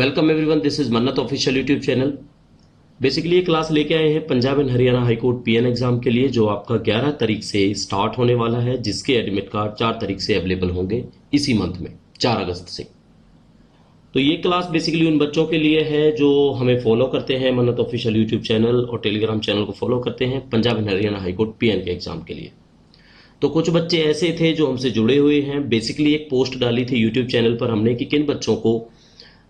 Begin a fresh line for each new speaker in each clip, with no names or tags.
Welcome everyone, this is मन्नत official YouTube channel. Basically ये class लेके आए हैं Punjab and Haryana high court PN exam के लिए, जो आपका 11 तारीख से स्टार्ट होने वाला है, जिसके एडमिट कार्ड 4 तारीख से अवेलेबल होंगे इसी मंथ में, 4 अगस्त से। तो ये क्लास बेसिकली उन बच्चों के लिए है जो हमें फॉलो करते हैं, मन्नत ऑफिशियल यूट्यूब चैनल और टेलीग्राम चैनल को फॉलो करते हैं Punjab and Haryana high court PN के एग्जाम के लिए। तो कुछ बच्चे ऐसे थे जो हमसे जुड़े हुए हैं। बेसिकली एक पोस्ट डाली थी यूट्यूब चैनल पर हमने कि किन बच्चों को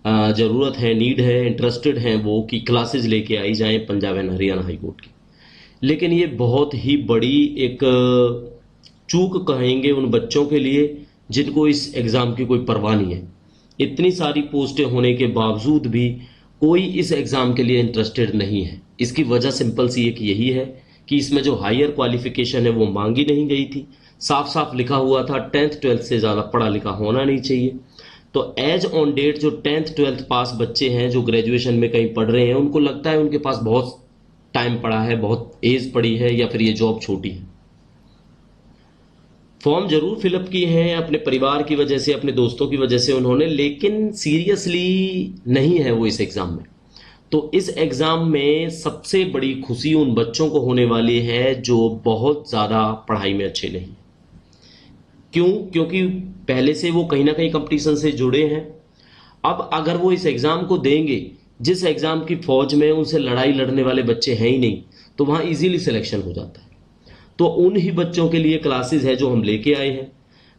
ज़रूरत है, नीड है, इंटरेस्टेड हैं वो कि क्लासेस लेके आई जाएं Punjab and Haryana high court की। लेकिन ये बहुत ही बड़ी एक चूक कहेंगे उन बच्चों के लिए जिनको इस एग्ज़ाम की कोई परवाह नहीं है। इतनी सारी पोस्टें होने के बावजूद भी कोई इस एग्ज़ाम के लिए इंटरेस्टेड नहीं है। इसकी वजह सिंपल सी एक यही है कि इसमें जो हायर क्वालिफिकेशन है वो मांगी नहीं गई थी। साफ साफ लिखा हुआ था 10th 12th से ज़्यादा पढ़ा लिखा होना नहीं चाहिए। तो एज ऑन डेट जो 10th 12th पास बच्चे हैं जो ग्रेजुएशन में कहीं पढ़ रहे हैं, उनको लगता है उनके पास बहुत टाइम पड़ा है, बहुत एज पड़ी है, या फिर ये जॉब छोटी है। फॉर्म जरूर फिलअप किए हैं अपने परिवार की वजह से, अपने दोस्तों की वजह से उन्होंने, लेकिन सीरियसली नहीं है वो इस एग्ज़ाम में। तो इस एग्ज़ाम में सबसे बड़ी खुशी उन बच्चों को होने वाली है जो बहुत ज़्यादा पढ़ाई में अच्छे नहीं। क्यों? क्योंकि पहले से वो कहीं ना कहीं कंपटीशन से जुड़े हैं। अब अगर वो इस एग्ज़ाम को देंगे, जिस एग्ज़ाम की फौज में उनसे लड़ाई लड़ने वाले बच्चे हैं ही नहीं, तो वहाँ इजीली सिलेक्शन हो जाता है। तो उन ही बच्चों के लिए क्लासेस है जो हम लेके आए हैं।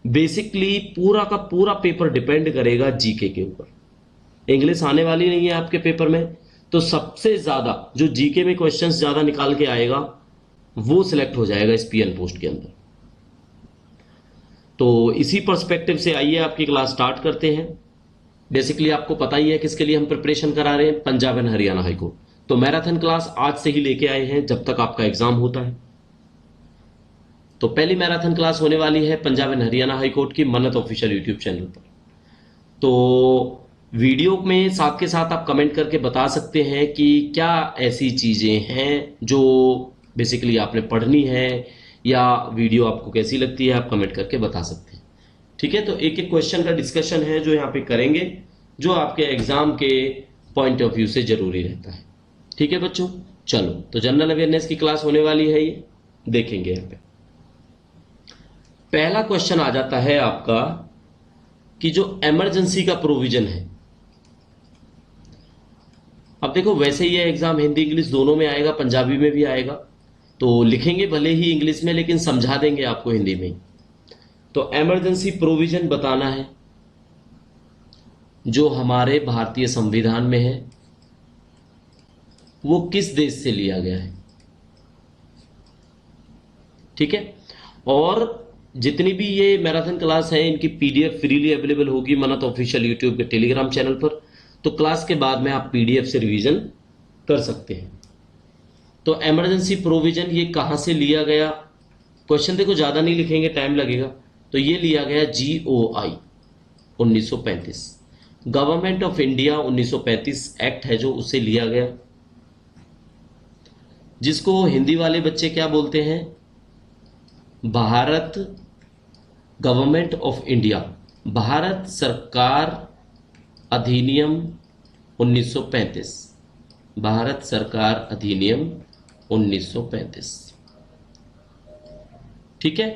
बेसिकली पूरा का पूरा पेपर डिपेंड करेगा जीके के ऊपर। इंग्लिश आने वाली नहीं है आपके पेपर में, तो सबसे ज़्यादा जो जीके में क्वेश्चंस ज़्यादा निकाल के आएगा वो सिलेक्ट हो जाएगा इस पीएन पोस्ट के अंदर। तो इसी पर्सपेक्टिव से आइए आपकी क्लास स्टार्ट करते हैं। बेसिकली आपको पता ही है किसके लिए हम प्रिपरेशन करा रहे हैं, Punjab and Haryana high court. तो मैराथन क्लास आज से ही लेके आए हैं जब तक आपका एग्जाम होता है। तो पहली मैराथन क्लास होने वाली है Punjab and Haryana high court की मन्नत ऑफिशियल यूट्यूब चैनल पर। तो वीडियो में साथ के साथ आप कमेंट करके बता सकते हैं कि क्या ऐसी चीज़ें हैं जो बेसिकली आपने पढ़नी है, या वीडियो आपको कैसी लगती है, आप कमेंट करके बता सकते हैं। ठीक है, तो एक एक क्वेश्चन का डिस्कशन है जो यहाँ पे करेंगे, जो आपके एग्जाम के पॉइंट ऑफ व्यू से जरूरी रहता है। ठीक है बच्चों, चलो तो जनरल अवेयरनेस की क्लास होने वाली है, ये देखेंगे। यहाँ पे पहला क्वेश्चन आ जाता है आपका कि जो इमरजेंसी का प्रोविजन है। अब देखो, वैसे ये एग्जाम हिंदी इंग्लिश दोनों में आएगा, पंजाबी में भी आएगा, तो लिखेंगे भले ही इंग्लिश में लेकिन समझा देंगे आपको हिंदी में ही। तो इमरजेंसी प्रोविजन बताना है जो हमारे भारतीय संविधान में है, वो किस देश से लिया गया है। ठीक है, और जितनी भी ये मैराथन क्लास है इनकी पीडीएफ फ्रीली अवेलेबल होगी मन्नत ऑफिशियल यूट्यूब के टेलीग्राम चैनल पर। तो क्लास के बाद में आप पीडीएफ से रिवीजन कर सकते हैं। तो इमरजेंसी प्रोविजन ये कहां से लिया गया, क्वेश्चन देखो ज़्यादा नहीं लिखेंगे, टाइम लगेगा। तो ये लिया गया GOI 1935, government of India 1935 act है जो उससे लिया गया, जिसको हिंदी वाले बच्चे क्या बोलते हैं, Bharat government of India, Bharat सरकार अधिनियम 1935, भारत सरकार अधिनियम 1935। ठीक है,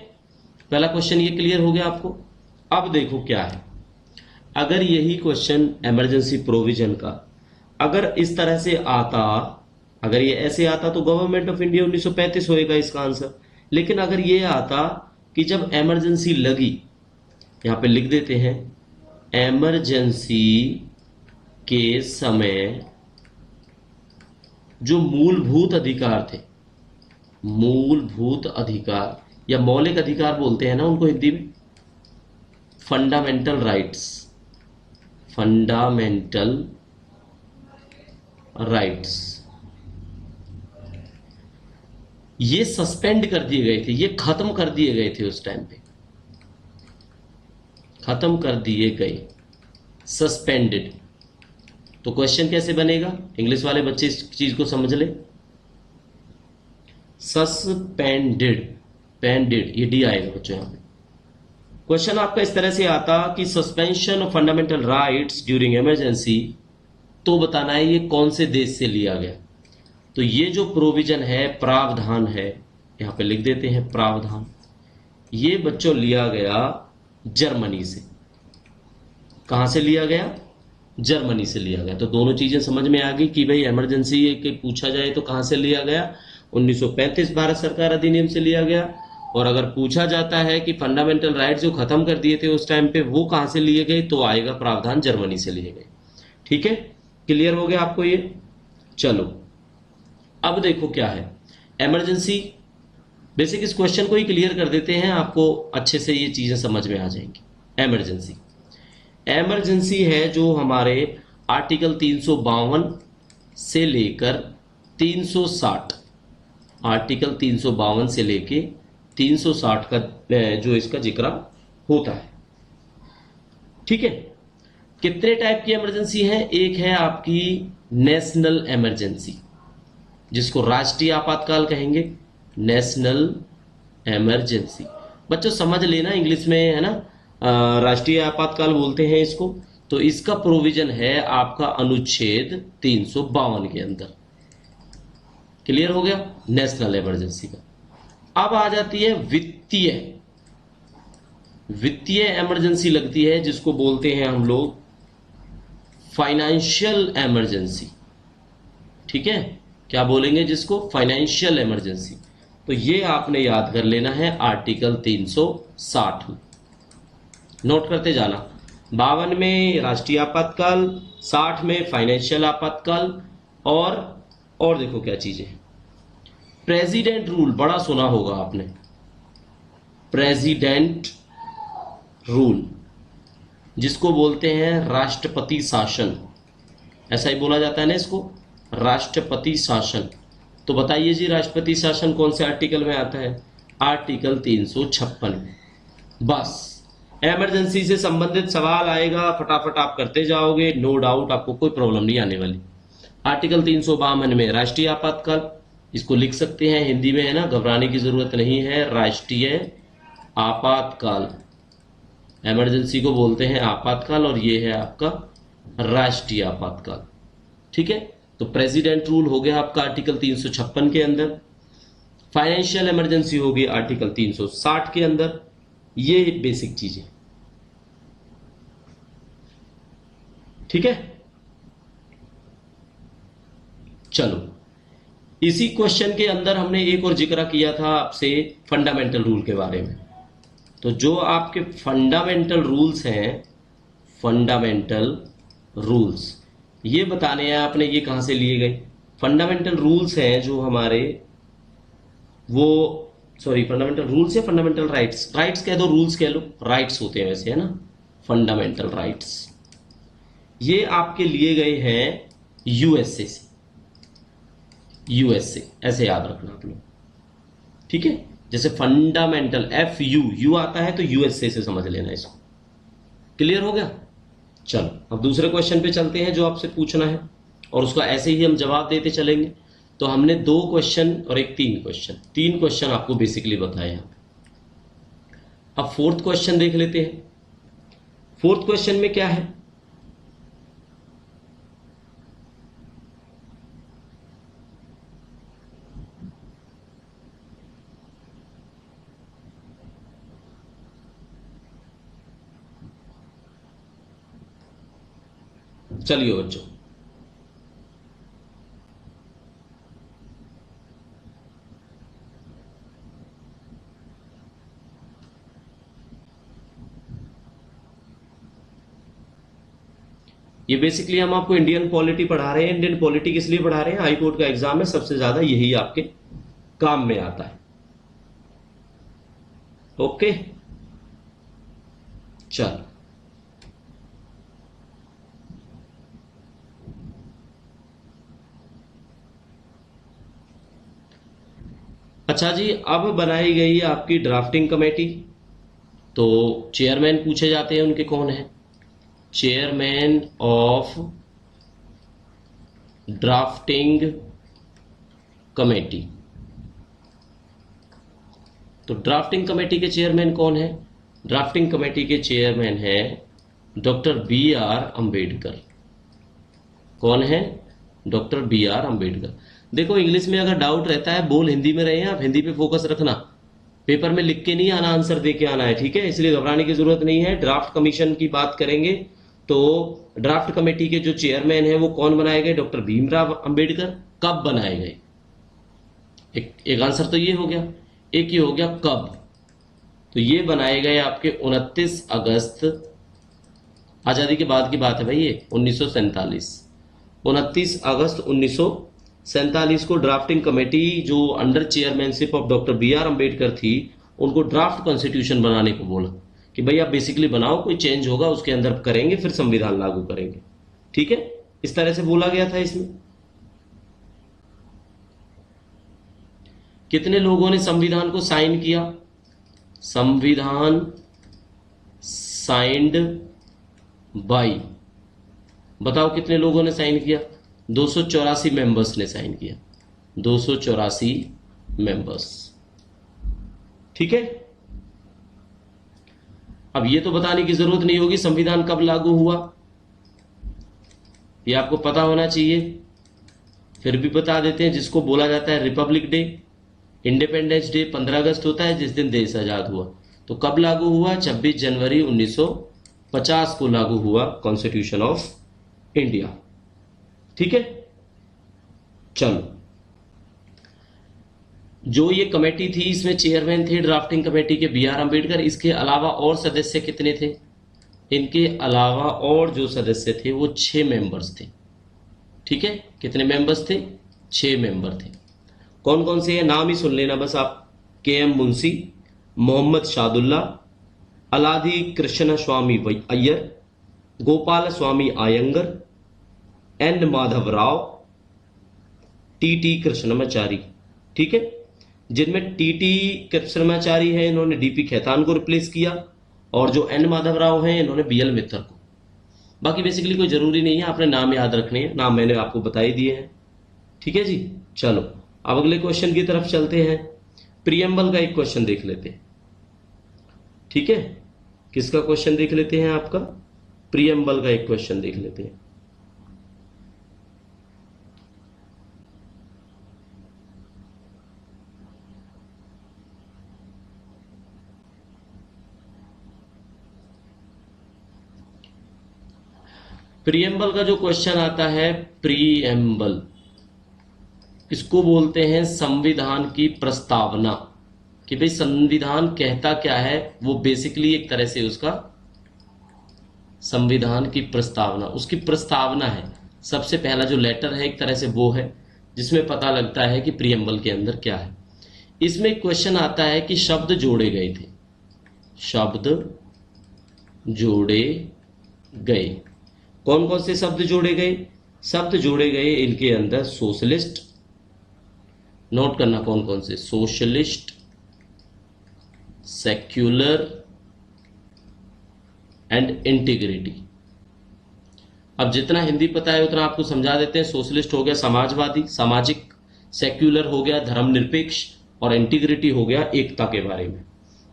पहला क्वेश्चन ये क्लियर हो गया आपको। अब देखो क्या है, अगर यही क्वेश्चन इमरजेंसी प्रोविजन का अगर इस तरह से आता, अगर ये ऐसे आता तो गवर्नमेंट ऑफ इंडिया 1935 होएगा इसका आंसर। लेकिन अगर ये आता कि जब इमरजेंसी लगी, यहां पे लिख देते हैं, इमरजेंसी के समय जो मूलभूत अधिकार थे, मूलभूत अधिकार या मौलिक अधिकार बोलते हैं ना उनको हिंदी में, फंडामेंटल राइट्स, फंडामेंटल राइट्स, ये सस्पेंड कर दिए गए थे, ये खत्म कर दिए गए थे उस टाइम पे, खत्म कर दिए गए, सस्पेंडेड। तो क्वेश्चन कैसे बनेगा, इंग्लिश वाले बच्चे इस चीज को समझ ले, सस्पेंडेड, पेंडेड, ये डी आएगा बच्चों यहाँ पे। क्वेश्चन आपका इस तरह से आता कि suspension of fundamental rights during emergency तो बताना है ये कौन से देश से लिया गया। तो ये जो प्रोविजन है, प्रावधान है, यहां पे लिख देते हैं प्रावधान, ये बच्चों लिया गया जर्मनी से। कहां से लिया गया? जर्मनी से लिया गया। तो दोनों चीजें समझ में आ गई कि भाई इमरजेंसी पूछा जाए तो कहां से लिया गया? 1935 भारत सरकार अधिनियम से लिया गया। और अगर पूछा जाता है कि फंडामेंटल राइट जो खत्म कर दिए थे उस टाइम पे, वो कहां से लिए गए, तो आएगा प्रावधान जर्मनी से लिए गए। ठीक है, क्लियर हो गया आपको ये? चलो अब देखो क्या है इमरजेंसी। बेसिक इस क्वेश्चन को ही क्लियर कर देते हैं, आपको अच्छे से ये चीजें समझ में आ जाएंगी। इमरजेंसी, इमरजेंसी है जो हमारे आर्टिकल 352 से लेकर 360, आर्टिकल 352 से लेके 360 का जो इसका जिक्र होता है। ठीक है, कितने टाइप की इमरजेंसी है? एक है आपकी नेशनल इमरजेंसी, जिसको राष्ट्रीय आपातकाल कहेंगे, नेशनल इमरजेंसी। बच्चों समझ लेना, इंग्लिश में है ना, राष्ट्रीय आपातकाल बोलते हैं इसको। तो इसका प्रोविजन है आपका अनुच्छेद 352 के अंदर। क्लियर हो गया नेशनल इमरजेंसी का। अब आ जाती है वित्तीय, वित्तीय इमरजेंसी लगती है, जिसको बोलते हैं हम लोग फाइनेंशियल इमरजेंसी। ठीक है, क्या बोलेंगे जिसको? Financial emergency. तो ये आपने याद कर लेना है आर्टिकल 360 में, नोट करते जाना। 52 में राष्ट्रीय आपातकाल, 60 में फाइनेंशियल आपातकाल, और देखो क्या चीजें, प्रेसिडेंट रूल, बड़ा सुना होगा आपने, प्रेसिडेंट रूल, जिसको बोलते हैं राष्ट्रपति शासन। ऐसा ही बोला जाता है ना इसको, राष्ट्रपति शासन। तो बताइए जी, राष्ट्रपति शासन कौन से आर्टिकल में आता है? आर्टिकल 356 में। बस इमरजेंसी से संबंधित सवाल आएगा, फटाफट आप करते जाओगे, नो डाउट, आपको कोई प्रॉब्लम नहीं आने वाली। आर्टिकल 352 में राष्ट्रीय आपातकाल, इसको लिख सकते हैं हिंदी में, है ना, घबराने की जरूरत नहीं है। राष्ट्रीय आपातकाल, इमरजेंसी को बोलते हैं आपातकाल, और ये है आपका राष्ट्रीय आपातकाल। ठीक है, तो प्रेसिडेंट रूल हो गया आपका आर्टिकल 356 के अंदर, फाइनेंशियल इमरजेंसी होगी आर्टिकल 360 के अंदर। ये बेसिक चीजें, ठीक है। चलो, इसी क्वेश्चन के अंदर हमने एक और जिक्र किया था आपसे फंडामेंटल रूल के बारे में। तो जो आपके फंडामेंटल रूल्स हैं, फंडामेंटल रूल्स, ये बताने हैं आपने ये कहां से लिए गए। फंडामेंटल रूल्स हैं जो हमारे, वो सॉरी, फंडामेंटल रूल्स या फंडामेंटल राइट्स, राइट्स कह दो, रूल्स कह लो, राइट्स होते हैं वैसे, है ना, फंडामेंटल राइट्स। ये आपके लिए गए हैं यूएसए से, यूएसए, ऐसे याद रखना आप लोग। ठीक है, जैसे फंडामेंटल, एफ यू आता है तो यूएसए से समझ लेना इसको। क्लियर हो गया? चलो अब दूसरे क्वेश्चन पे चलते हैं जो आपसे पूछना है, और उसका ऐसे ही हम जवाब देते चलेंगे। तो हमने 2 क्वेश्चन और एक 3 क्वेश्चन आपको बेसिकली बताए हैं। अब 4th क्वेश्चन देख लेते हैं। 4th क्वेश्चन में क्या है? चलिए बच्चों, ये बेसिकली हम आपको इंडियन पॉलिटी पढ़ा रहे हैं। इंडियन पॉलिटी किस लिए पढ़ा रहे हैं? हाई कोर्ट का एग्जाम है, सबसे ज्यादा यही आपके काम में आता है। ओके, चल अच्छा जी, अब बनाई गई आपकी ड्राफ्टिंग कमेटी। तो चेयरमैन पूछे जाते हैं उनके, कौन है? Chairman of drafting committee. तो ड्राफ्टिंग कमेटी के चेयरमैन कौन है? ड्राफ्टिंग कमेटी के चेयरमैन है डॉक्टर BR अम्बेडकर। कौन है? Doctor B R Ambedkar. देखो इंग्लिश में अगर डाउट रहता है बोल हिंदी में रहे, आप हिंदी पे फोकस रखना, पेपर में लिख के नहीं आना, आंसर दे के आना है, ठीक है? इसलिए घबराने की जरूरत नहीं है। ड्राफ्ट कमीशन की बात करेंगे तो ड्राफ्ट कमेटी के जो चेयरमैन है वो कौन बनाए गए? डॉक्टर भीमराव अंबेडकर। कब बनाए गए? एक आंसर तो ये हो गया, एक ये हो गया कब। तो ये बनाए गए आपके 29 अगस्त, आजादी के बाद की बात है भाई, ये 1947, 29 अगस्त 1947 को ड्राफ्टिंग कमेटी जो under chairmanship of doctor B R Ambedkar थी, उनको ड्राफ्ट कॉन्स्टिट्यूशन बनाने को बोला कि भाई आप बेसिकली बनाओ, कोई चेंज होगा उसके अंदर करेंगे, फिर संविधान लागू करेंगे, ठीक है? इस तरह से बोला गया था। इसमें कितने लोगों ने संविधान को साइन किया? संविधान साइंड बाई, बताओ कितने लोगों ने साइन किया? 284 मेंबर्स ने साइन किया, 284 मेंबर्स, ठीक है? अब ये तो बताने की जरूरत नहीं होगी संविधान कब लागू हुआ, ये आपको पता होना चाहिए, फिर भी बता देते हैं। जिसको बोला जाता है रिपब्लिक डे, इंडिपेंडेंस डे 15 अगस्त होता है जिस दिन देश आजाद हुआ। तो कब लागू हुआ? 26 जनवरी 1950 को लागू हुआ कॉन्स्टिट्यूशन ऑफ इंडिया, ठीक है? चलो, जो ये कमेटी थी इसमें चेयरमैन थे ड्राफ्टिंग कमेटी के बी आर अम्बेडकर। इसके अलावा और सदस्य कितने थे? इनके अलावा और जो सदस्य थे वो 6 मेंबर्स थे, ठीक है? कितने मेंबर्स थे? 6 मेंबर थे। कौन कौन से हैं नाम ही सुन लेना बस आप। K M Munshi, Mohammad Sadulla, Alladi Krishna Swami Iyer, Gopal Swami Ayyangar, N Madhav Rao, T T Krishnamachari, ठीक है? जिनमें टी टी कृष्णमाचारी है, इन्होंने डीपी खेतान को रिप्लेस किया, और जो एन माधव राव हैं इन्होंने बी एल मित्तल को। बाकी बेसिकली कोई जरूरी नहीं है, आपने नाम याद रखने हैं, नाम मैंने आपको बता ही दिए हैं, ठीक है जी? चलो अब अगले क्वेश्चन की तरफ चलते हैं। प्रीएम्बल का एक क्वेश्चन देख लेते हैं, ठीक है? किसका क्वेश्चन देख लेते हैं? आपका प्रीएम्बल का एक क्वेश्चन देख लेते हैं। प्रीएम्बल का जो क्वेश्चन आता है, प्रीएम्बल इसको बोलते हैं संविधान की प्रस्तावना, कि भाई संविधान कहता क्या है, वो बेसिकली एक तरह से उसका संविधान की प्रस्तावना, उसकी प्रस्तावना है। सबसे पहला जो लेटर है एक तरह से वो है जिसमें पता लगता है कि प्रीएम्बल के अंदर क्या है। इसमें क्वेश्चन आता है कि शब्द जोड़े गए थे, शब्द जोड़े गए, कौन कौन से शब्द जोड़े गए? शब्द जोड़े गए इनके अंदर सोशलिस्ट, नोट करना कौन कौन से, सोशलिस्ट, सेक्युलर एंड इंटीग्रिटी। अब जितना हिंदी पता है उतना आपको समझा देते हैं। सोशलिस्ट हो गया समाजवादी, सामाजिक, सेक्युलर हो गया धर्मनिरपेक्ष, और इंटीग्रिटी हो गया एकता के बारे में,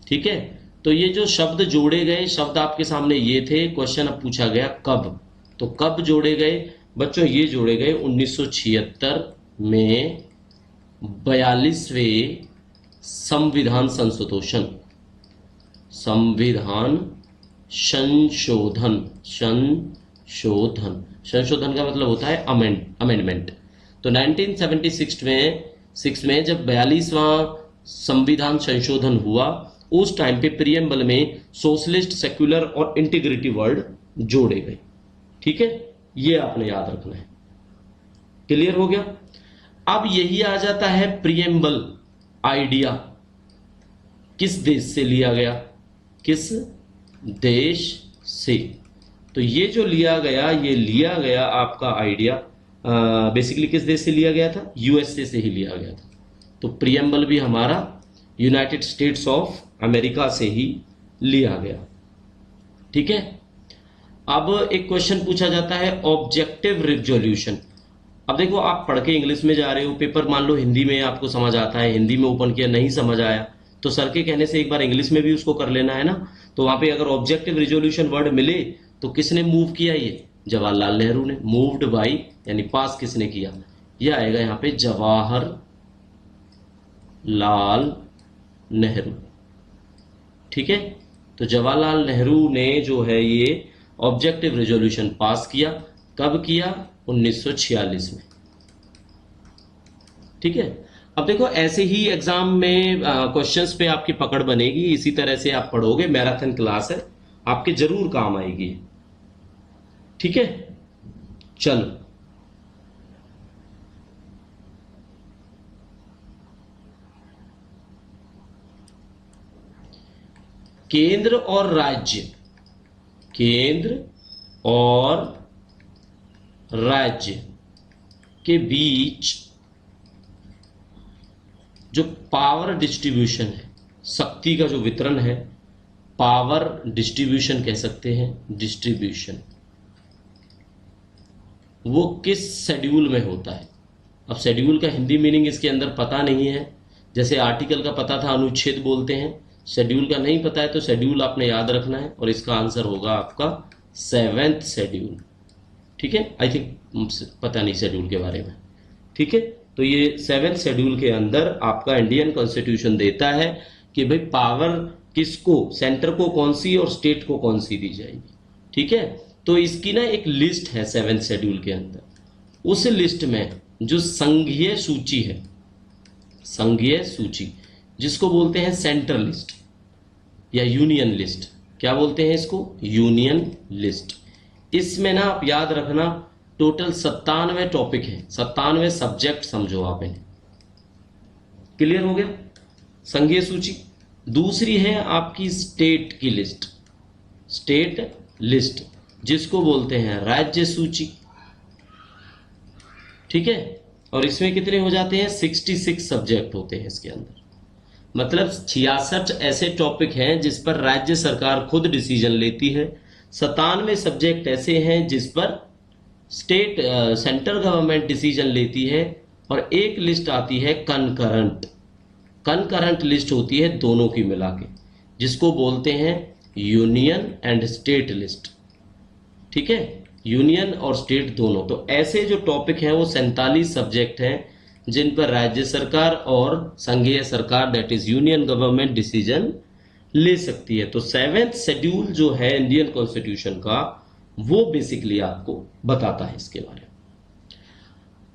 ठीक है? तो ये जो शब्द जोड़े गए, शब्द आपके सामने ये थे। क्वेश्चन अब पूछा गया कब, तो कब जोड़े गए बच्चों? ये जोड़े गए 1976 में 42वें संविधान संशोधन, संविधान संशोधन, संशोधन का मतलब होता है अमेंडमेंट। तो 1976 में जब 42वां संविधान संशोधन हुआ, उस टाइम पे प्रीएम्बल में सोशलिस्ट, सेक्युलर और इंटीग्रिटी वर्ड जोड़े गए, ठीक है? ये आपने याद रखना है। क्लियर हो गया? अब यही आ जाता है प्रीएम्बल आइडिया किस देश से लिया गया, किस देश से? तो ये जो लिया गया, ये लिया गया आपका आइडिया बेसिकली किस देश से लिया गया था? यूएसए से ही लिया गया था। तो प्रीएम्बल भी हमारा यूनाइटेड स्टेट्स ऑफ अमेरिका से ही लिया गया, ठीक है? अब एक क्वेश्चन पूछा जाता है ऑब्जेक्टिव रिजोल्यूशन। अब देखो आप पढ़ के इंग्लिश में जा रहे हो, पेपर मान लो हिंदी में आपको समझ आता है, हिंदी में ओपन किया नहीं समझ आया तो सर के कहने से एक बार इंग्लिश में भी उसको कर लेना है ना। तो वहां पे अगर ऑब्जेक्टिव रिजोल्यूशन वर्ड मिले तो किसने मूव किया? ये जवाहरलाल नेहरू ने। मूव्ड बाई यानी पास किसने किया, यह आएगा यहाँ पे जवाहर लाल नेहरू। ठीक है, तो जवाहरलाल नेहरू ने जो है ये ऑब्जेक्टिव रेजोल्यूशन पास किया। कब किया, 1946 में। ठीक है, अब देखो ऐसे ही एग्जाम में क्वेश्चंस पे आपकी पकड़ बनेगी, इसी तरह से आप पढ़ोगे। मैराथन क्लास है, आपके जरूर काम आएगी। ठीक है, चलो केंद्र और राज्य, केंद्र और राज्य के बीच जो पावर डिस्ट्रीब्यूशन है, शक्ति का जो वितरण है, पावर डिस्ट्रीब्यूशन कह सकते हैं, डिस्ट्रीब्यूशन, वो किस शेड्यूल में होता है। अब शेड्यूल का हिंदी मीनिंग इसके अंदर पता नहीं है, जैसे आर्टिकल का पता था अनुच्छेद बोलते हैं, शेड्यूल का नहीं पता है तो शेड्यूल आपने याद रखना है, और इसका आंसर होगा आपका 7th शेड्यूल। ठीक है, आई थिंक पता नहीं शेड्यूल के बारे में। ठीक है, तो ये 7th शेड्यूल के अंदर आपका इंडियन कॉन्स्टिट्यूशन देता है कि भाई पावर किसको, सेंटर को कौन सी और स्टेट को कौन सी दी जाएगी। ठीक है, तो इसकी ना एक लिस्ट है 7th शेड्यूल के अंदर। उस लिस्ट में जो संघीय सूची है, संघीय सूची जिसको बोलते हैं सेंट्रल लिस्ट या यूनियन लिस्ट, क्या बोलते हैं इसको, यूनियन लिस्ट। इसमें ना आप याद रखना टोटल 97 टॉपिक है, 97 सब्जेक्ट समझो आप इन्हें। क्लियर हो गया, संघीय सूची। दूसरी है आपकी स्टेट की लिस्ट, स्टेट लिस्ट जिसको बोलते हैं राज्य सूची। ठीक है, और इसमें कितने हो जाते हैं, 66 सब्जेक्ट होते हैं इसके अंदर। मतलब 66 ऐसे टॉपिक हैं जिस पर राज्य सरकार खुद डिसीजन लेती है। 97 सब्जेक्ट ऐसे हैं जिस पर स्टेट सेंट्रल गवर्नमेंट डिसीजन लेती है। और एक लिस्ट आती है कनकरंट, कनकरंट लिस्ट होती है दोनों की मिला के, जिसको बोलते हैं यूनियन एंड स्टेट लिस्ट। ठीक है, यूनियन और स्टेट दोनों। तो ऐसे जो टॉपिक हैं वो 47 सब्जेक्ट हैं जिन पर राज्य सरकार और संघीय सरकार that is union government decision ले सकती है। तो 7th शेड्यूल जो है इंडियन कॉन्स्टिट्यूशन का, वो बेसिकली आपको बताता है इसके बारे में।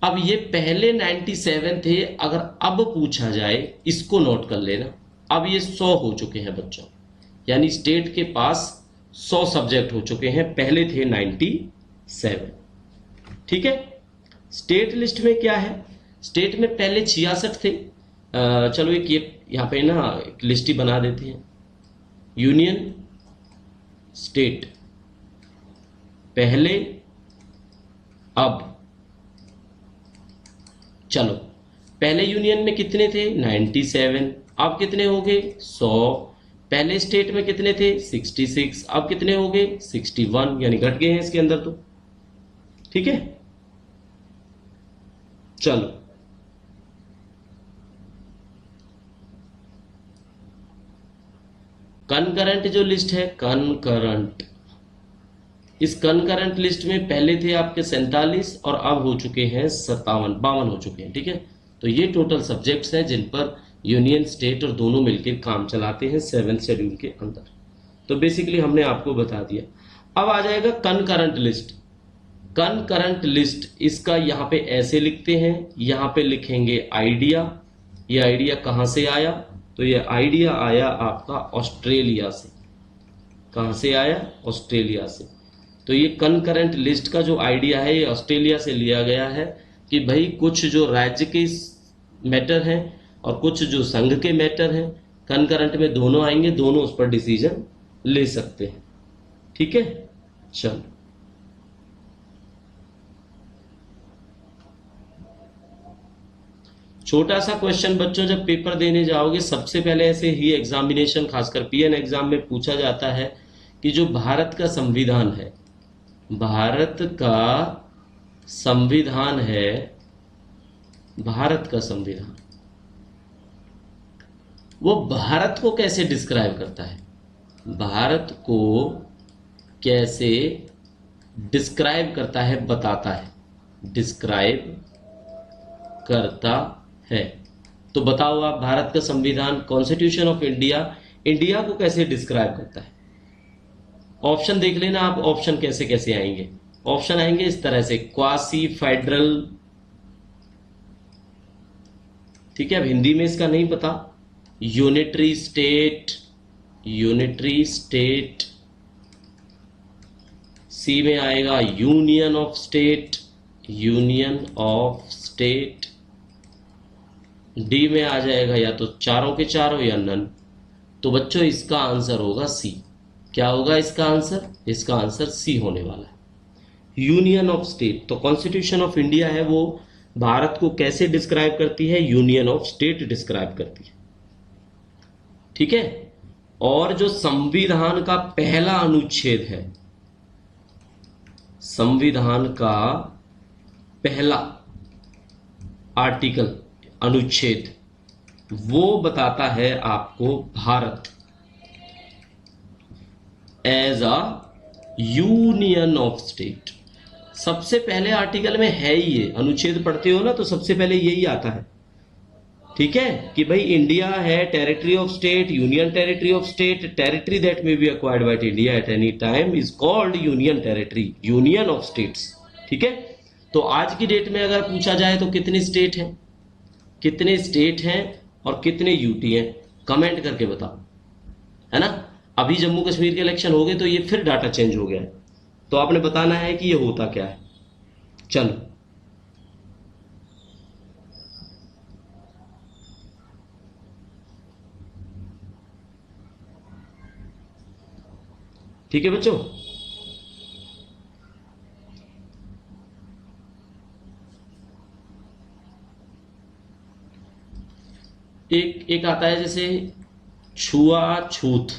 अब ये पहले 97 थे, अगर अब पूछा जाए, इसको नोट कर लेना, अब ये 100 हो चुके हैं बच्चों, यानी स्टेट के पास 100 सब्जेक्ट हो चुके हैं, पहले थे 97। ठीक है, स्टेट लिस्ट में क्या है, स्टेट में पहले 66 थे। चलो एक ये यहाँ पे ना एक लिस्ट ही बना देते हैं, यूनियन स्टेट पहले, अब। चलो पहले यूनियन में कितने थे, 97, अब कितने हो गए, 100। पहले स्टेट में कितने थे, 66, अब कितने हो गए, 61, यानी घट गए हैं इसके अंदर तो। ठीक है, चलो कनकरेंट जो लिस्ट है, कनकरेंट, इस कनकरेंट लिस्ट में पहले थे आपके 47 और अब हो चुके हैं 52 हो चुके हैं। ठीक है, तो ये टोटल सब्जेक्ट्स हैं जिन पर यूनियन स्टेट और दोनों मिलकर काम चलाते हैं 7th शेड्यूल के अंदर। तो बेसिकली हमने आपको बता दिया। अब आ जाएगा कनकरेंट लिस्ट। कनकरेंट लिस्ट इसका यहाँ पे ऐसे लिखते हैं, यहाँ पे लिखेंगे आइडिया। ये आइडिया कहाँ से आया, तो ये आइडिया आया आपका ऑस्ट्रेलिया से। कहाँ से आया, ऑस्ट्रेलिया से। तो ये कनकरेंट लिस्ट का जो आइडिया है ये ऑस्ट्रेलिया से लिया गया है कि भाई कुछ जो राज्य के मैटर हैं और कुछ जो संघ के मैटर हैं, कनकरेंट में दोनों आएंगे, दोनों उस पर डिसीजन ले सकते हैं। ठीक है, चलो छोटा सा क्वेश्चन बच्चों, जब पेपर देने जाओगे सबसे पहले ऐसे ही एग्जामिनेशन खासकर पीएन एग्जाम में पूछा जाता है कि जो भारत का संविधान है, भारत का संविधान है, भारत का संविधान वो भारत को कैसे डिस्क्राइब करता है, भारत को कैसे डिस्क्राइब करता है, बताता है, डिस्क्राइब करता है। तो बताओ आप, भारत का संविधान कॉन्स्टिट्यूशन ऑफ इंडिया इंडिया को कैसे डिस्क्राइब करता है? ऑप्शन देख लेना आप, ऑप्शन कैसे कैसे आएंगे। ऑप्शन आएंगे इस तरह से, क्वासी फेडरल, ठीक है, अब हिंदी में इसका नहीं पता, यूनिटरी स्टेट, यूनिटरी स्टेट, सी में आएगा union of state, union of state, D में आ जाएगा या तो चारों के चारों या नन। तो बच्चों इसका आंसर होगा सी। क्या होगा इसका आंसर? इसका आंसर सी होने वाला है, यूनियन ऑफ स्टेट। तो कॉन्स्टिट्यूशन ऑफ इंडिया है वो भारत को कैसे डिस्क्राइब करती है? यूनियन ऑफ स्टेट डिस्क्राइब करती है, ठीक है। और जो संविधान का पहला अनुच्छेद है, संविधान का पहला आर्टिकल, अनुच्छेद, वो बताता है आपको Bharat as a union of state. सबसे पहले आर्टिकल में है ही ये, अनुच्छेद पढ़ते हो ना तो सबसे पहले यही आता है, ठीक है, कि भाई इंडिया है territory of state, union territory of state, territory that may be acquired by India at any time is called union territory, union of states, ठीक है। तो आज की डेट में अगर पूछा जाए तो कितने स्टेट हैं, कितने स्टेट हैं और कितने यूटी हैं, कमेंट करके बताओ, है ना। अभी जम्मू कश्मीर के इलेक्शन हो गए तो ये फिर डाटा चेंज हो गया है, तो आपने बताना है कि ये होता क्या है। चलो, ठीक है बच्चों। एक एक आता है जैसे छुआछूत,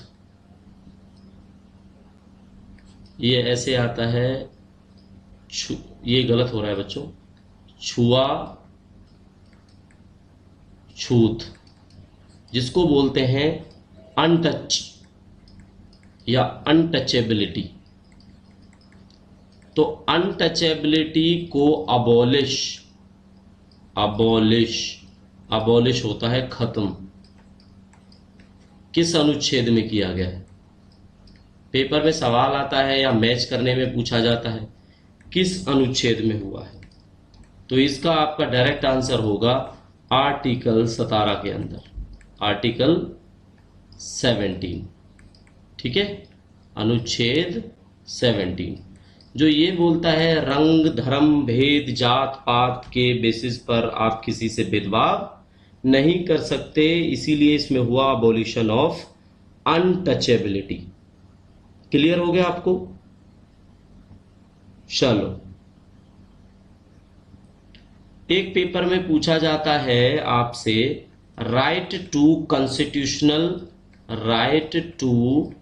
ये ऐसे आता है, ये गलत हो रहा है बच्चों, छुआ छूत, जिसको बोलते हैं अनटच या अनटचेबिलिटी। तो अनटचेबिलिटी को अबॉलिश, अबॉलिश, अबॉलिश होता है खत्म, किस अनुच्छेद में किया गया है? पेपर में सवाल आता है या मैच करने में पूछा जाता है किस अनुच्छेद में हुआ है, तो इसका आपका डायरेक्ट आंसर होगा आर्टिकल 17 के अंदर, आर्टिकल 17, ठीक है, अनुच्छेद 17, जो ये बोलता है रंग धर्म भेद जात पात के बेसिस पर आप किसी से भेदभाव नहीं कर सकते, इसीलिए इसमें हुआ अबॉलिशन ऑफ अनटचेबिलिटी। क्लियर हो गया आपको? चलो, एक पेपर में पूछा जाता है आपसे right to constitutional, right to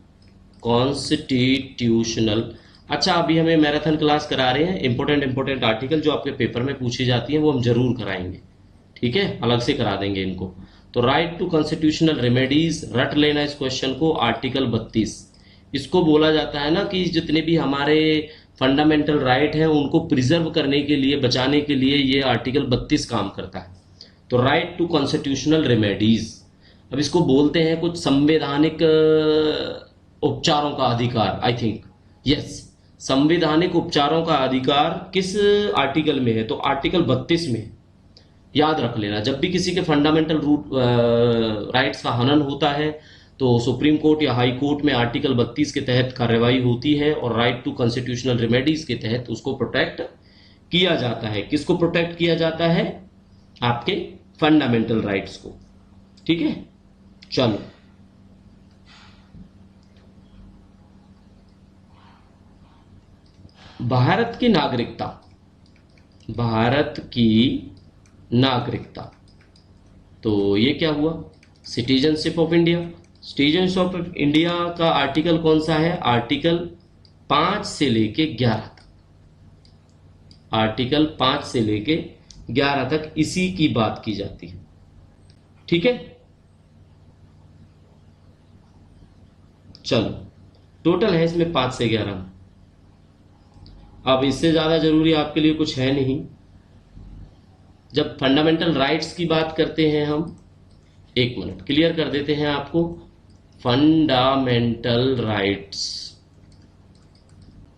constitutional. अच्छा, अभी हमें मैराथन क्लास करा रहे हैं, इंपॉर्टेंट आर्टिकल जो आपके पेपर में पूछी जाती है वो हम जरूर कराएंगे, ठीक है, अलग से करा देंगे इनको। तो राइट टू कॉन्स्टिट्यूशनल रेमेडीज, रट लेना इस क्वेश्चन को, आर्टिकल 32, इसको बोला जाता है ना कि जितने भी हमारे फंडामेंटल राइट हैं उनको प्रिजर्व करने के लिए, बचाने के लिए ये आर्टिकल 32 काम करता है। तो राइट टू कॉन्स्टिट्यूशनल रेमेडीज, अब इसको बोलते हैं कुछ संवैधानिक उपचारों का अधिकार, आई थिंक, यस, संवैधानिक उपचारों का अधिकार किस आर्टिकल में है? तो आर्टिकल 32 में। याद रख लेना, जब भी किसी के फंडामेंटल राइट्स का हनन होता है तो सुप्रीम कोर्ट या हाई कोर्ट में आर्टिकल 32 के तहत कार्रवाई होती है और राइट टू कॉन्स्टिट्यूशनल रेमेडीज के तहत उसको प्रोटेक्ट किया जाता है। किसको प्रोटेक्ट किया जाता है? आपके फंडामेंटल राइट्स को, ठीक है। चलो, भारत की नागरिकता, भारत की नागरिकता, तो ये क्या हुआ? Citizenship of India. Citizenship of India का आर्टिकल कौन सा है? आर्टिकल 5 से लेके 11 तक, आर्टिकल 5 से लेके 11 तक इसी की बात की जाती है, ठीक है। चलो, टोटल है इसमें 5 से 11, अब इससे ज़्यादा ज़रूरी आपके लिए कुछ है नहीं। जब फंडामेंटल राइट्स की बात करते हैं हम, एक मिनट क्लियर कर देते हैं आपको। फंडामेंटल राइट्स,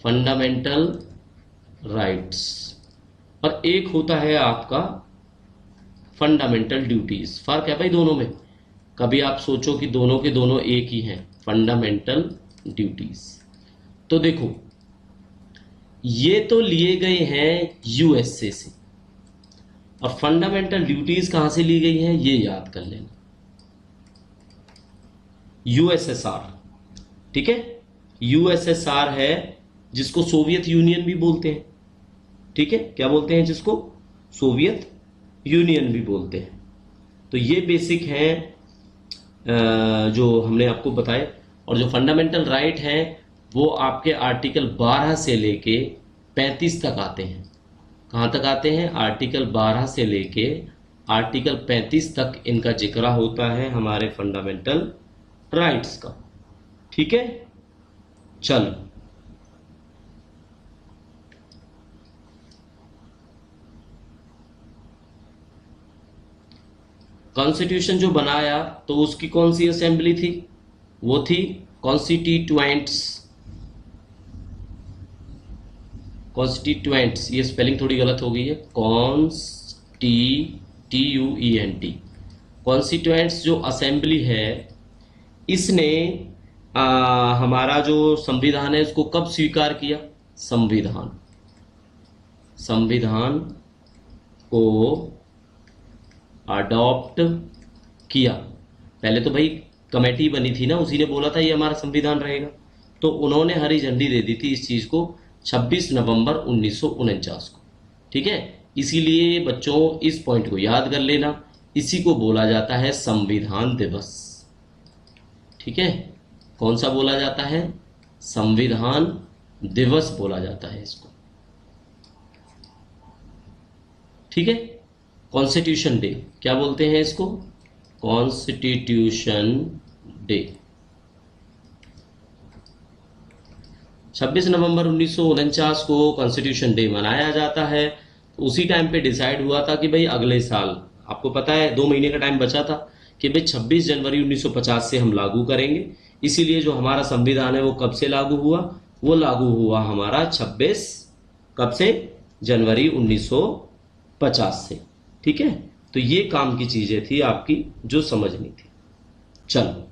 फंडामेंटल राइट्स, और एक होता है आपका फंडामेंटल ड्यूटीज। फर्क है भाई दोनों में, कभी आप सोचो कि दोनों के दोनों एक ही हैं, फंडामेंटल ड्यूटीज। तो देखो ये तो लिए गए हैं यूएसए से, अब फंडामेंटल ड्यूटीज कहां से ली गई हैं ये याद कर लेना। यूएसएसआर, ठीक है, यूएसएसआर है जिसको सोवियत यूनियन भी बोलते हैं, ठीक है, क्या बोलते हैं जिसको, सोवियत यूनियन भी बोलते हैं। तो ये बेसिक है जो हमने आपको बताए। और जो फंडामेंटल राइट है वो आपके आर्टिकल 12 से लेके 35 तक आते हैं। कहाँ तक आते हैं, आर्टिकल 12 से लेके आर्टिकल 35 तक इनका जिक्र होता है हमारे फंडामेंटल राइट्स का, ठीक है। चलो कॉन्स्टिट्यूशन जो बनाया तो उसकी कौन सी असेंबली थी, वो थी कॉन्स्टिट्यूएंट्स। कॉन्स्टिट्यूएंट्स, ये स्पेलिंग थोड़ी गलत हो गई है, कॉन्स्टिट्यूएंटी। कॉन्स्टिट्यूएंट्स जो असेंबली है इसने हमारा जो संविधान है उसको कब स्वीकार किया, संविधान को अडॉप्ट किया। पहले तो भाई कमेटी बनी थी ना, उसी ने बोला था ये हमारा संविधान रहेगा, तो उन्होंने हरी झंडी दे दी थी इस चीज को 26 नवंबर 1949 को, ठीक है। इसीलिए बच्चों इस पॉइंट को याद कर लेना, इसी को बोला जाता है संविधान दिवस, ठीक है। कौन सा बोला जाता है, संविधान दिवस बोला जाता है इसको, ठीक है। कॉन्स्टिट्यूशन डे क्या बोलते हैं इसको, कॉन्स्टिट्यूशन डे। 26 नवंबर 1949 को कॉन्स्टिट्यूशन डे मनाया जाता है। उसी टाइम पे डिसाइड हुआ था कि भाई अगले साल, आपको पता है 2 महीने का टाइम बचा था कि भाई 26 जनवरी 1950 से हम लागू करेंगे। इसीलिए जो हमारा संविधान है वो कब से लागू हुआ, वो लागू हुआ हमारा 26 कब से, जनवरी 1950 से, ठीक है। तो ये काम की चीजें थी आपकी जो समझनी थी। चलो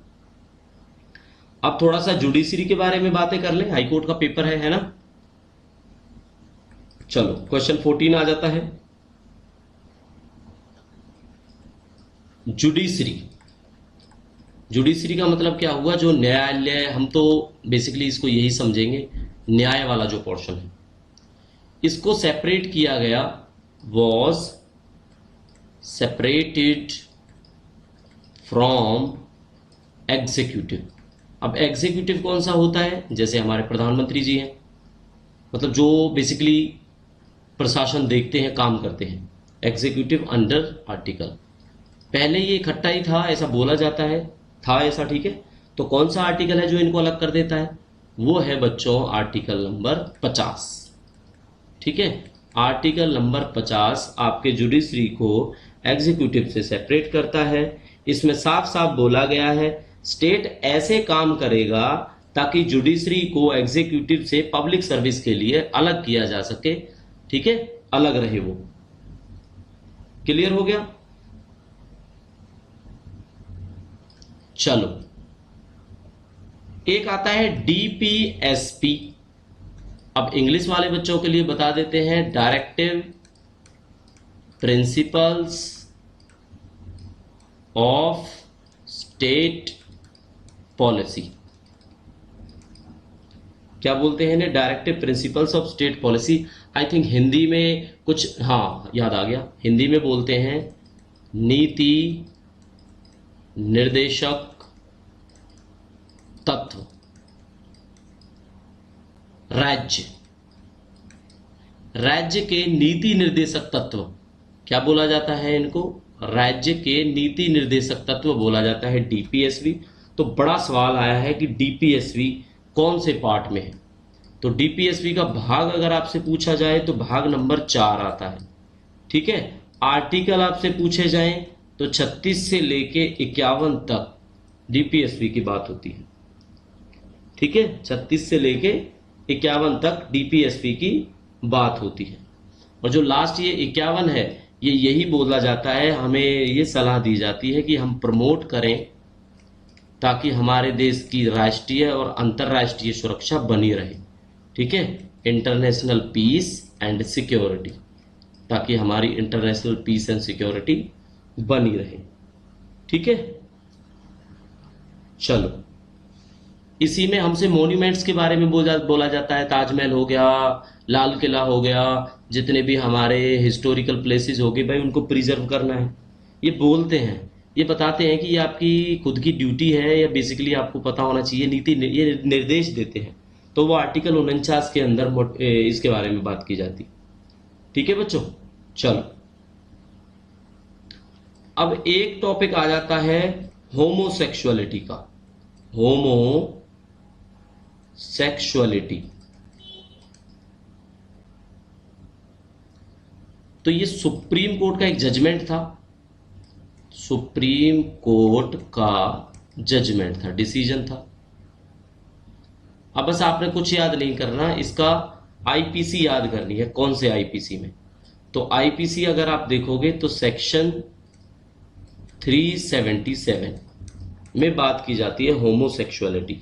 अब थोड़ा सा जुडिशरी के बारे में बातें कर लें, हाईकोर्ट का पेपर है ना। चलो क्वेश्चन 14 आ जाता है, जुडिशरी। जुडिशरी का मतलब क्या हुआ, जो न्यायालय, हम तो बेसिकली इसको यही समझेंगे, न्याय वाला जो पोर्शन है इसको सेपरेट किया गया, वॉज सेपरेटेड फ्रॉम एग्जीक्यूटिव। अब एग्जीक्यूटिव कौन सा होता है, जैसे हमारे प्रधानमंत्री जी हैं, मतलब जो बेसिकली प्रशासन देखते हैं, काम करते हैं, एग्जीक्यूटिव अंडर आर्टिकल। पहले ये इकट्ठा ही था ऐसा बोला जाता है, था ऐसा, ठीक है। तो कौन सा आर्टिकल है जो इनको अलग कर देता है, वो है बच्चों आर्टिकल नंबर 50, ठीक है। आर्टिकल नंबर 50 आपके जुडिशरी को एग्जीक्यूटिव से सेपरेट करता है। इसमें साफ साफ बोला गया है स्टेट ऐसे काम करेगा ताकि जुडिशरी को एग्जीक्यूटिव से पब्लिक सर्विस के लिए अलग किया जा सके, ठीक है, अलग रहे वो। क्लियर हो गया। चलो एक आता है डीपीएसपी। अब इंग्लिश वाले बच्चों के लिए बता देते हैं, directive principles of state policy. क्या बोलते हैं ना, directive principles of state policy. I think Hindi में कुछ, हाँ याद आ गया, हिंदी में बोलते हैं नीति निर्देशक तत्व। राज्य के नीति निर्देशक तत्व क्या बोला जाता है इनको, राज्य के नीति निर्देशक तत्व बोला जाता है डीपीएसवी। तो बड़ा सवाल आया है कि डीपीएसवी कौन से पार्ट में है, तो डीपीएसपी का भाग अगर आपसे पूछा जाए तो भाग नंबर 4 आता है। ठीक है, आर्टिकल आपसे पूछे जाएं तो 36 से लेके 51 तक डीपीएसपी की बात होती है। ठीक है, 36 से लेके 51 तक डीपीएसपी की बात होती है। और जो लास्ट ये 51 है, ये यही बोला जाता है, हमें ये सलाह दी जाती है कि हम प्रमोट करें ताकि हमारे देश की राष्ट्रीय और अंतर्राष्ट्रीय सुरक्षा बनी रहे। ठीक है, इंटरनेशनल पीस एंड सिक्योरिटी, ताकि हमारी इंटरनेशनल पीस एंड सिक्योरिटी बनी रहे। ठीक है, चलो, इसी में हमसे मॉन्यूमेंट्स के बारे में बोला जाता है। ताजमहल हो गया, लाल किला हो गया, जितने भी हमारे हिस्टोरिकल प्लेसेस हो गए भाई, उनको प्रिजर्व करना है। ये बोलते हैं, ये बताते हैं कि ये आपकी खुद की ड्यूटी है या बेसिकली आपको पता होना चाहिए, नीति ये निर्देश देते हैं। तो वो आर्टिकल 49 के अंदर इसके बारे में बात की जाती। ठीक है बच्चों, चलो अब एक टॉपिक आ जाता है होमोसेक्सुअलिटी का। होमोसेक्सुअलिटी, तो ये सुप्रीम कोर्ट का एक जजमेंट था। सुप्रीम कोर्ट का जजमेंट था, डिसीजन था। अब बस आपने कुछ याद नहीं करना, इसका आईपीसी याद करनी है। कौन से आईपीसी में? तो आईपीसी अगर आप देखोगे तो सेक्शन 377 में बात की जाती है होमोसेक्सुअलिटी।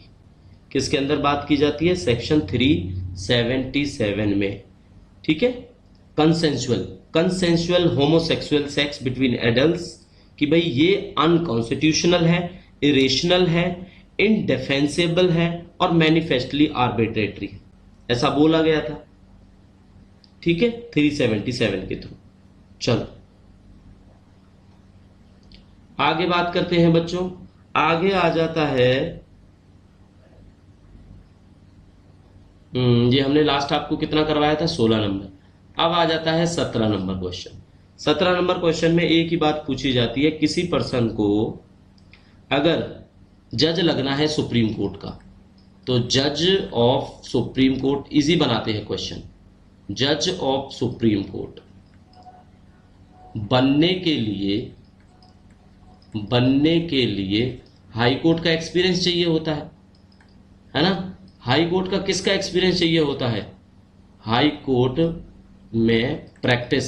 किसके अंदर बात की जाती है? सेक्शन 377 में। ठीक है, consensual homosexual sex between adults, कि भाई ये अनकॉन्स्टिट्यूशनल है, इरेशनल है, इनडिफेंसेबल है और मैनिफेस्टली आर्बिट्रेटरी, ऐसा बोला गया था। ठीक है, 377 के थ्रू। चलो आगे बात करते हैं बच्चों। आगे आ जाता है, ये हमने लास्ट आपको कितना करवाया था? 16 नंबर। अब आ जाता है 17 नंबर क्वेश्चन। 17 नंबर क्वेश्चन में एक ही बात पूछी जाती है, किसी पर्सन को अगर जज लगना है सुप्रीम कोर्ट का, तो जज ऑफ सुप्रीम कोर्ट, इजी बनाते हैं क्वेश्चन। जज ऑफ सुप्रीम कोर्ट बनने के लिए हाई कोर्ट का एक्सपीरियंस चाहिए होता है ना? हाई कोर्ट का किसका एक्सपीरियंस चाहिए होता है? हाई कोर्ट में प्रैक्टिस।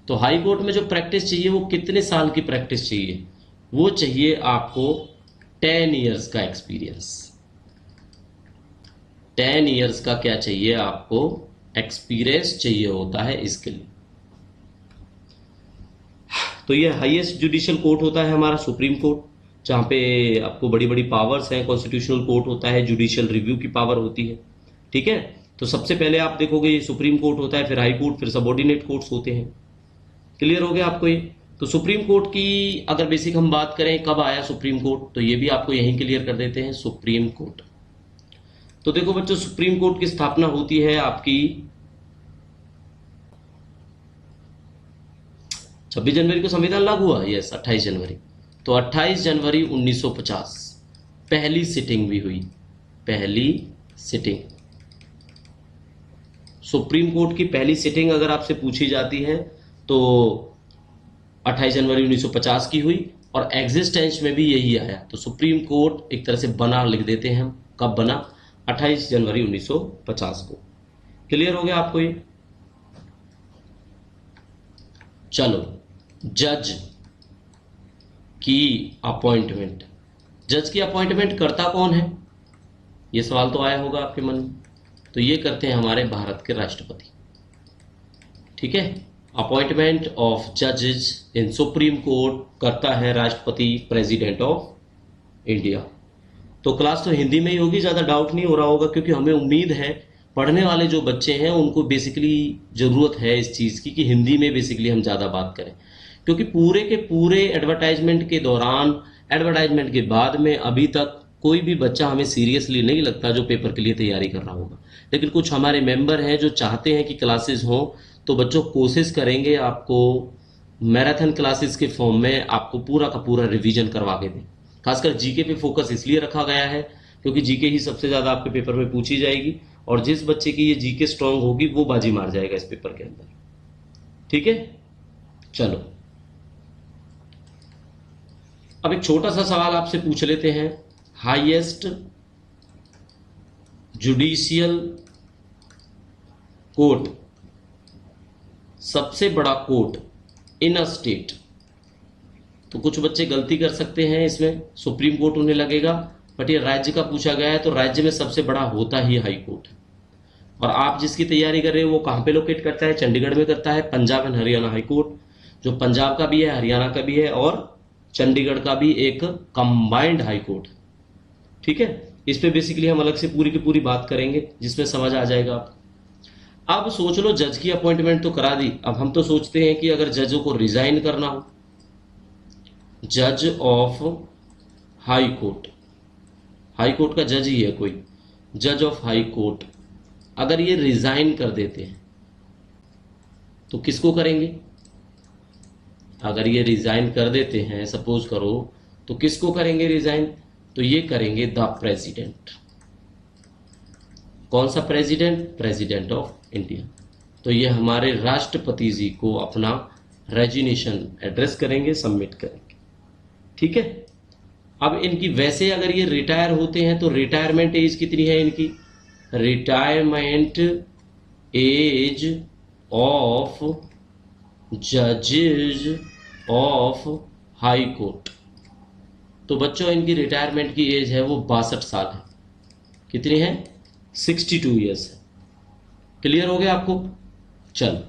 तो हाई कोर्ट में जो प्रैक्टिस चाहिए वो कितने साल की प्रैक्टिस चाहिए? वो चाहिए आपको 10 इयर्स का एक्सपीरियंस। 10 इयर्स का क्या चाहिए आपको? एक्सपीरियंस चाहिए होता है इसके लिए। तो ये हाईएस्ट जुडिशियल कोर्ट होता है हमारा सुप्रीम कोर्ट, जहां पे आपको बड़ी बड़ी पावर्स हैं। कॉन्स्टिट्यूशनल कोर्ट होता है, जुडिशियल रिव्यू की पावर होती है। ठीक है, तो सबसे पहले आप देखोगे ये सुप्रीम कोर्ट होता है, फिर हाई कोर्ट, फिर सबऑर्डिनेट कोर्ट्स होते हैं। क्लियर हो गया आपको ये? तो सुप्रीम कोर्ट की अगर बेसिक हम बात करें, कब आया सुप्रीम कोर्ट, तो ये भी आपको यहीं क्लियर कर देते हैं। सुप्रीम कोर्ट, तो देखो बच्चों, सुप्रीम कोर्ट की स्थापना होती है आपकी 26 जनवरी को संविधान लागू हुआ। यस, 28 जनवरी। तो 28 जनवरी 1950 पहली सिटिंग भी हुई। पहली सिटिंग, सुप्रीम कोर्ट की पहली सिटिंग अगर आपसे पूछी जाती है तो 28 जनवरी 1950 की हुई, और एग्जिस्टेंस में भी यही आया। तो सुप्रीम कोर्ट एक तरह से बना, लिख देते हैं हम, कब बना? 28 जनवरी 1950 को। क्लियर हो गया आपको ये? चलो, जज की अपॉइंटमेंट। जज की अपॉइंटमेंट करता कौन है? ये सवाल तो आया होगा आपके मन में। तो ये करते हैं हमारे भारत के राष्ट्रपति। ठीक है, अपॉइंटमेंट ऑफ जजेस इन सुप्रीम कोर्ट करता है राष्ट्रपति, प्रेसिडेंट ऑफ इंडिया। तो क्लास तो हिंदी में ही होगी, ज़्यादा डाउट नहीं हो रहा होगा, क्योंकि हमें उम्मीद है पढ़ने वाले जो बच्चे हैं उनको बेसिकली ज़रूरत है इस चीज़ की कि हिंदी में बेसिकली हम ज़्यादा बात करें, क्योंकि पूरे के पूरे एडवर्टाइजमेंट के दौरान, एडवर्टाइजमेंट के बाद में अभी तक कोई भी बच्चा हमें सीरियसली नहीं लगता जो पेपर के लिए तैयारी कर रहा होगा। लेकिन कुछ हमारे मेंबर हैं जो चाहते हैं कि क्लासेस हों, तो बच्चों कोशिश करेंगे आपको मैराथन क्लासेस के फॉर्म में आपको पूरा का पूरा रिवीजन करवा के दें। खासकर जीके पे फोकस इसलिए रखा गया है, क्योंकि जीके ही सबसे ज़्यादा आपके पेपर में पूछी जाएगी, और जिस बच्चे की ये जीके स्ट्रांग होगी वो बाजी मार जाएगा इस पेपर के अंदर। ठीक है, चलो अब एक छोटा सा सवाल आपसे पूछ लेते हैं। हाईएस्ट जुडिशियल कोर्ट, सबसे बड़ा कोर्ट इन अ स्टेट। तो कुछ बच्चे गलती कर सकते हैं, इसमें सुप्रीम कोर्ट उन्हें लगेगा, बट ये राज्य का पूछा गया है तो राज्य में सबसे बड़ा होता ही हाई कोर्ट है। और आप जिसकी तैयारी कर रहे हो वो कहाँ पे लोकेट करता है? चंडीगढ़ में करता है, Punjab and Haryana high court, जो पंजाब का भी है, हरियाणा का भी है और चंडीगढ़ का भी एक कंबाइंड हाई कोर्ट है। ठीक है, इस पे बेसिकली हम अलग से पूरी की पूरी बात करेंगे जिसमें समझ आ जाएगा आप। अब सोच लो, जज की अपॉइंटमेंट तो करा दी, अब हम तो सोचते हैं कि अगर जजों को रिजाइन करना हो, जज of high court, high court का जज ही है कोई, जज ऑफ हाई कोर्ट, अगर ये रिजाइन कर देते हैं तो किसको करेंगे? अगर ये रिजाइन कर देते हैं सपोज करो, तो किसको करेंगे रिजाइन? तो ये करेंगे द प्रेसिडेंट। कौन सा प्रेसिडेंट? President of India. तो ये हमारे राष्ट्रपति जी को अपना रेजिग्नेशन एड्रेस करेंगे, सबमिट करेंगे। ठीक है, अब इनकी वैसे अगर ये रिटायर होते हैं तो रिटायरमेंट एज कितनी है इनकी? रिटायरमेंट एज ऑफ जजेज ऑफ हाई कोर्ट, तो बच्चों इनकी रिटायरमेंट की एज है वो 62 साल है। कितनी है? 62 ईयर्स है। क्लियर हो गया आपको? चलो